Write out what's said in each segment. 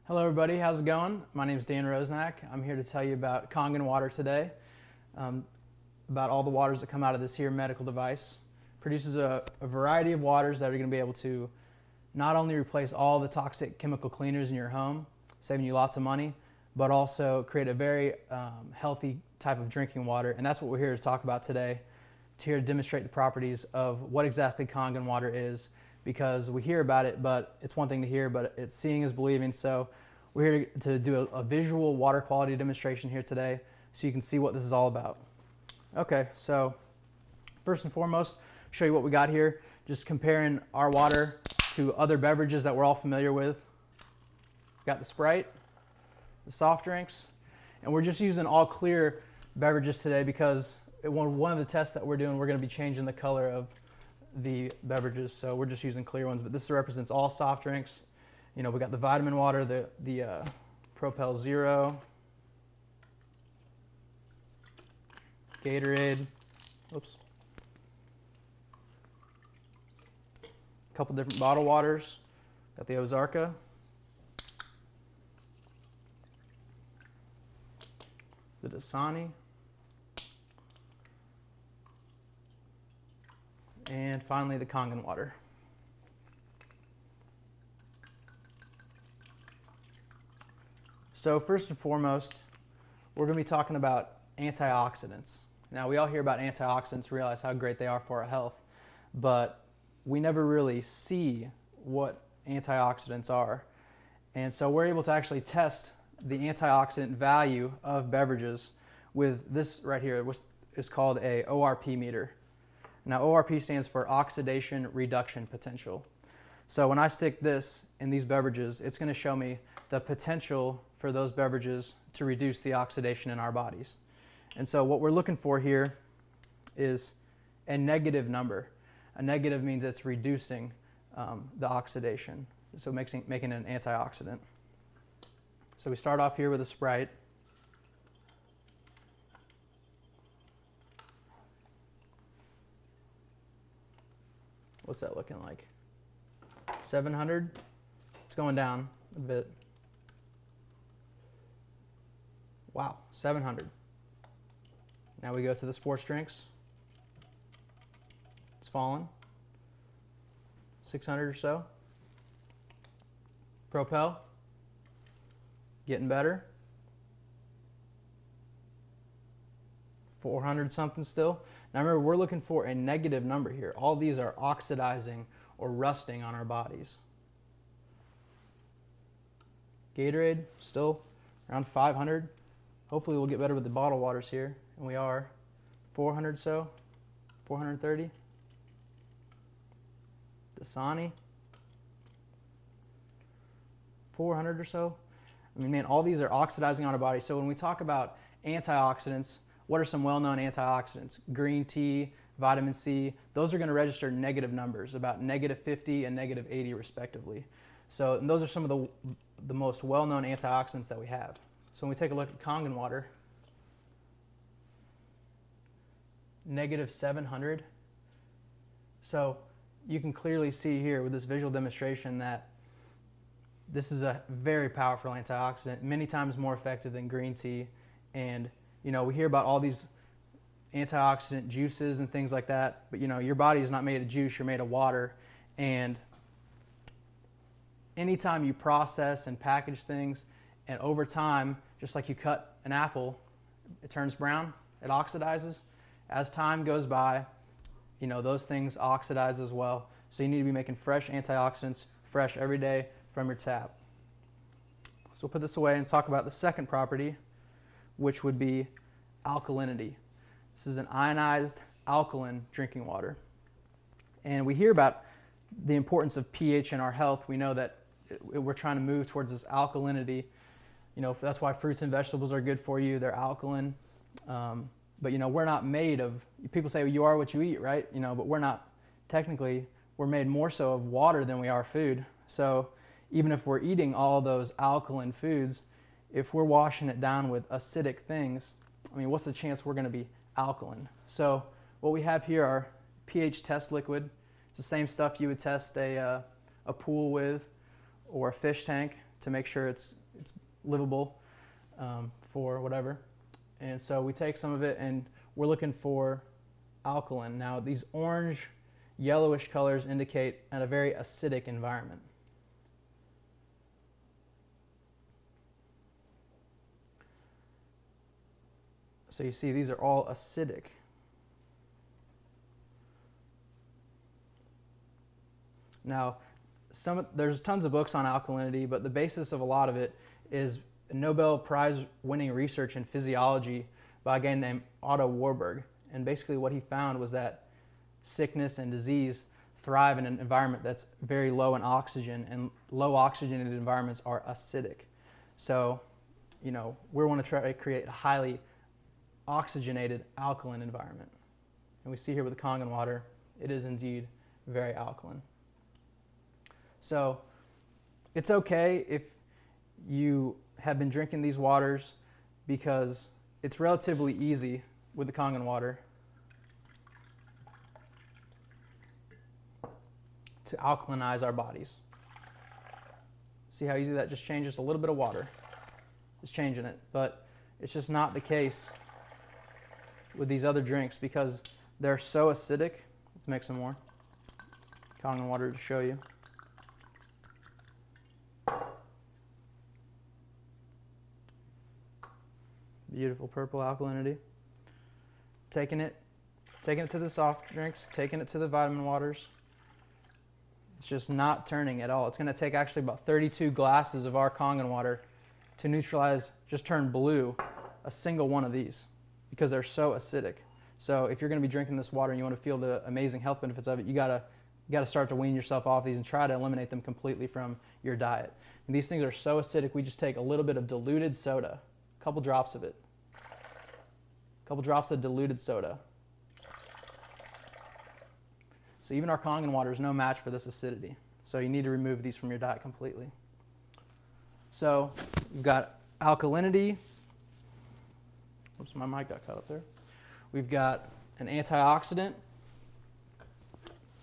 Hello everybody, how's it going? My name is Dan Rosenak. I'm here to tell you about Kangen water today, about all the waters that come out of this here medical device. Produces a variety of waters that are going to be able to not only replace all the toxic chemical cleaners in your home, saving you lots of money, but also create a very healthy type of drinking water. And that's what we're here to talk about today, to demonstrate the properties of what exactly Kangen water is, because we hear about it, but it's one thing to hear, but it's seeing is believing. So we're here to do a visual water quality demonstration here today so you can see what this is all about. Okay, so first and foremost, show you what we got here. Just comparing our water to other beverages that we're all familiar with. We've got the Sprite, the soft drinks, and we're just using all clear beverages today because one of the tests that we're doing, we're going to be changing the color of the beverages, so we're just using clear ones, but this represents all soft drinks. You know, we got the vitamin water, the Propel Zero, Gatorade, oops, a couple different bottled waters, got the Ozarka, the Dasani, and finally the Kangen water. So first and foremost, we're going to be talking about antioxidants. Now we all hear about antioxidants, realize how great they are for our health, but we never really see what antioxidants are. And so we're able to actually test the antioxidant value of beverages with this right here. It's called a ORP meter. Now, ORP stands for oxidation reduction potential. So when I stick this in these beverages, it's going to show me the potential for those beverages to reduce the oxidation in our bodies. And so what we're looking for here is a negative number. A negative means it's reducing the oxidation, so making it an antioxidant. So we start off here with a Sprite. What's that looking like? 700? It's going down a bit. Wow, 700. Now we go to the sports drinks. It's fallen. 600 or so. Propel. Getting better. 400 something still. Now remember, we're looking for a negative number here. All these are oxidizing or rusting on our bodies. Gatorade, still around 500. Hopefully we'll get better with the bottled waters here, and we are. 400 so, 430. Dasani, 400 or so. I mean, man, all these are oxidizing on our body. So when we talk about antioxidants, what are some well-known antioxidants? Green tea, vitamin C, those are going to register negative numbers, about -50 and -80 respectively. So and those are some of the most well-known antioxidants that we have. So when we take a look at Kangen water, -700. So you can clearly see here with this visual demonstration that this is a very powerful antioxidant, many times more effective than green tea. And you know, we hear about all these antioxidant juices and things like that, but you know, your body is not made of juice, you're made of water. And anytime you process and package things, and over time, just like you cut an apple, it turns brown, it oxidizes. As time goes by, you know, those things oxidize as well. So you need to be making fresh antioxidants, fresh every day from your tap. So we'll put this away and talk about the second property, which would be alkalinity. This is an ionized alkaline drinking water. And we hear about the importance of pH in our health. We know that we're trying to move towards this alkalinity. You know, that's why fruits and vegetables are good for you. They're alkaline. But, you know, we're not made of, people say, well, you are what you eat, right? You know, but we're not, technically, we're made more so of water than we are food. So even if we're eating all those alkaline foods, if we're washing it down with acidic things, I mean, what's the chance we're going to be alkaline? So what we have here are pH test liquid. It's the same stuff you would test a pool with or a fish tank to make sure it's it's livable for whatever. And so we take some of it and we're looking for alkaline. Now these orange, yellowish colors indicate a very acidic environment. So you see these are all acidic. Now, there's tons of books on alkalinity, but the basis of a lot of it is Nobel Prize winning research in physiology by a guy named Otto Warburg. And basically what he found was that sickness and disease thrive in an environment that's very low in oxygen, and low oxygenated environments are acidic. So, we want to try to create a highly oxygenated alkaline environment. And we see here with the Kangen water, it is indeed very alkaline. So it's okay if you have been drinking these waters, because it's relatively easy with the Kangen water to alkalinize our bodies. See how easy that just changes a little bit of water. It's changing it, but it's just not the case with these other drinks because they're so acidic. Let's make some more Kangen water to show you. Beautiful purple alkalinity. Taking it to the soft drinks, taking it to the vitamin waters. It's just not turning at all. It's going to take actually about 32 glasses of our Kangen water to neutralize, just turn blue, a single one of these, because they're so acidic. So if you're going to be drinking this water and you want to feel the amazing health benefits of it, you got to start to wean yourself off these and try to eliminate them completely from your diet. And these things are so acidic, we just take a little bit of diluted soda, a couple drops of it. A couple drops of diluted soda. So even our Kangen water is no match for this acidity. So you need to remove these from your diet completely. So we've got alkalinity. Oops, my mic got caught up there. We've got an antioxidant.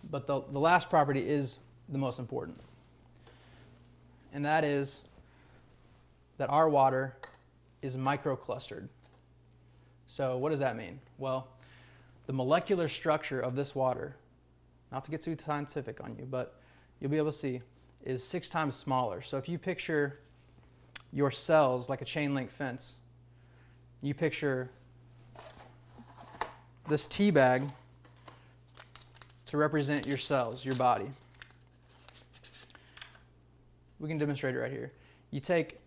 But the last property is the most important. And that is that our water is microclustered. So what does that mean? Well, the molecular structure of this water, not to get too scientific on you, but you'll be able to see, is 6 times smaller. So if you picture your cells like a chain link fence, you picture this tea bag to represent your cells, your body. We can demonstrate it right here. You take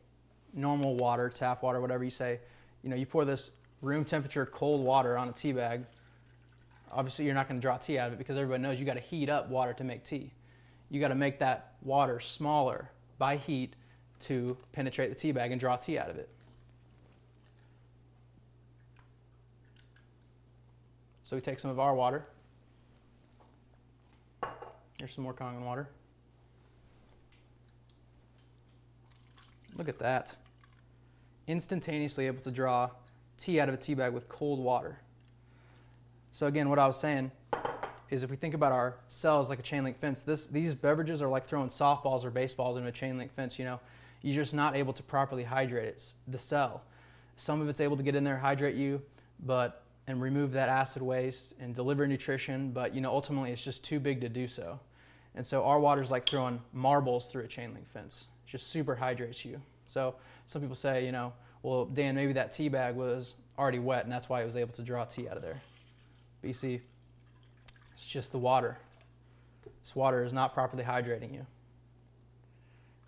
normal water, tap water, whatever you say, you pour this room temperature cold water on a tea bag. Obviously you're not going to draw tea out of it because everybody knows you got to heat up water to make tea. You got to make that water smaller by heat to penetrate the tea bag and draw tea out of it. So we take some of our water. Here's some more Kangen water. Look at that. Instantaneously able to draw tea out of a tea bag with cold water. So again, what I was saying is if we think about our cells like a chain link fence, these beverages are like throwing softballs or baseballs into a chain link fence. You're just not able to properly hydrate it, the cell. Some of it's able to get in there, hydrate you, and remove that acid waste and deliver nutrition, but ultimately it's just too big to do so. And so our water is like throwing marbles through a chain link fence. It just super hydrates you. So some people say, well, Dan, maybe that tea bag was already wet and that's why it was able to draw tea out of there. But you see, it's just the water. This water is not properly hydrating you.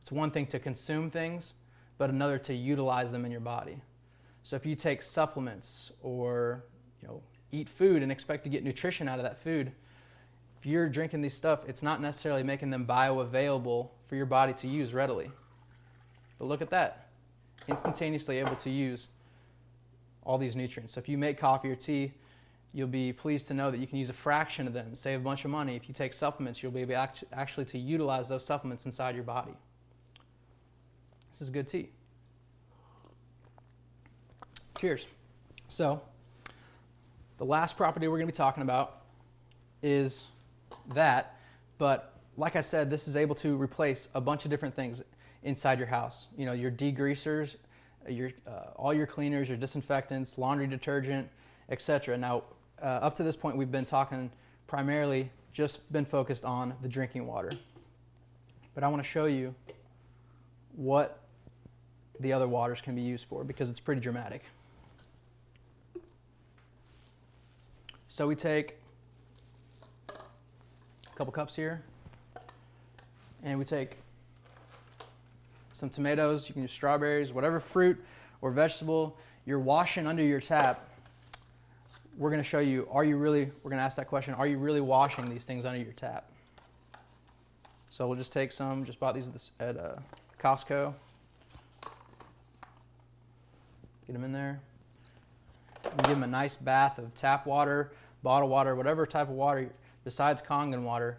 It's one thing to consume things, but another to utilize them in your body. So if you take supplements or eat food and expect to get nutrition out of that food, if you're drinking these stuff, it's not necessarily making them bioavailable for your body to use readily. But look at that, instantaneously able to use all these nutrients. So if you make coffee or tea, you'll be pleased to know that you can use a fraction of them, save a bunch of money. If you take supplements, you'll be able actually to utilize those supplements inside your body. This is good tea. Cheers. So the last property we're going to be talking about is that, but like I said, this is able to replace a bunch of different things. inside your house. You know, your degreasers, all your cleaners, your disinfectants, laundry detergent, etc. Now, up to this point, we've been talking primarily just been focused on the drinking water. But I want to show you what the other waters can be used for, because it's pretty dramatic. So we take a couple cups here, and we take some tomatoes. You can use strawberries, whatever fruit or vegetable you're washing under your tap. We're going to show you, we're going to ask that question, are you really washing these things under your tap? So we'll just take some, just bought these at Costco. Get them in there. And give them a nice bath of tap water, bottled water, whatever type of water besides Kangen water,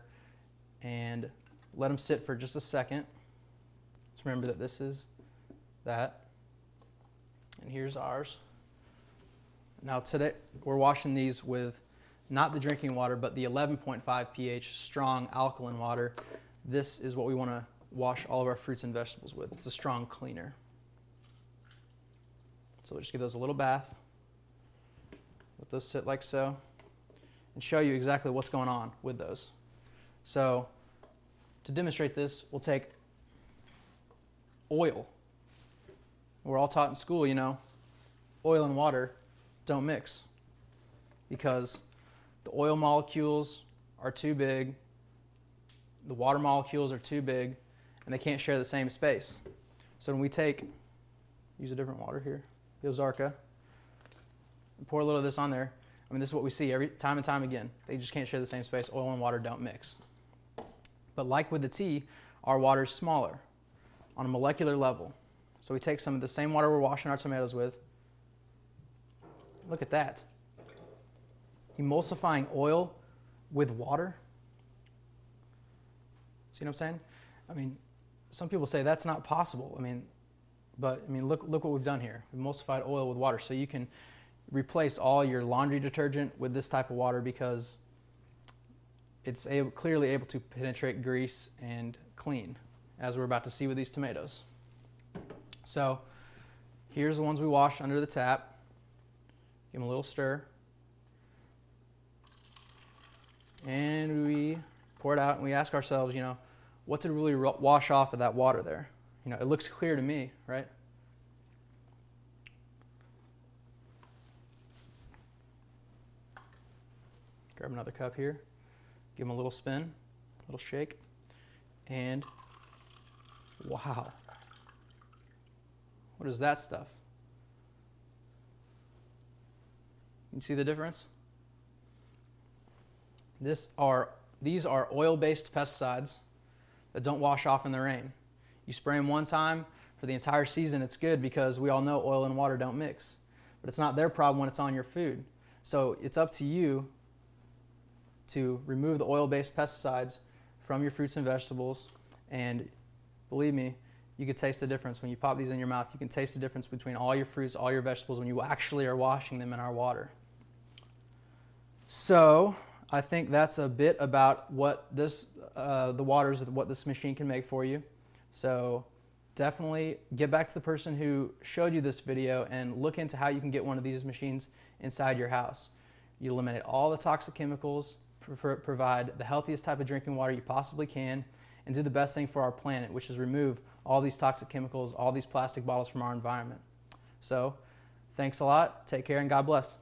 and let them sit for just a second. Let's remember that this is that, and here's ours. Now today we're washing these with not the drinking water, but the 11.5 pH strong alkaline water. This is what we want to wash all of our fruits and vegetables with. It's a strong cleaner. So we'll just give those a little bath. Let those sit like so, and show you exactly what's going on with those. So to demonstrate this, we'll take oil. We're all taught in school, you know, oil and water don't mix, because the oil molecules are too big, the water molecules are too big, and they can't share the same space. So when we use a different water here, the Ozarka, and pour a little of this on there, I mean, this is what we see every time and time again. They just can't share the same space. Oil and water don't mix. But like with the tea, our water is smaller on a molecular level. So we take some of the same water we're washing our tomatoes with. Look at that. Emulsifying oil with water. See what I'm saying? I mean, some people say that's not possible. But look what we've done here. We've emulsified oil with water. So you can replace all your laundry detergent with this type of water, because it's clearly able to penetrate grease and clean, as we're about to see with these tomatoes. So here's the ones we washed under the tap. Give them a little stir. And we pour it out, and we ask ourselves, you know, what did really wash off of that water there? You know, it looks clear to me, right? Grab another cup here. Give them a little spin, a little shake. And wow. What is that stuff? You see the difference? These are oil-based pesticides that don't wash off in the rain. You spray them one time, for the entire season it's good, because we all know oil and water don't mix. But it's not their problem when it's on your food. So it's up to you to remove the oil-based pesticides from your fruits and vegetables, and believe me, you can taste the difference. When you pop these in your mouth, you can taste the difference between all your fruits, all your vegetables, when you actually are washing them in our water. So I think that's a bit about what this, what this machine can make for you. So definitely get back to the person who showed you this video and look into how you can get one of these machines inside your house. You eliminate all the toxic chemicals, provide the healthiest type of drinking water you possibly can, and do the best thing for our planet, which is remove all these toxic chemicals, all these plastic bottles from our environment. So thanks a lot, take care, and God bless.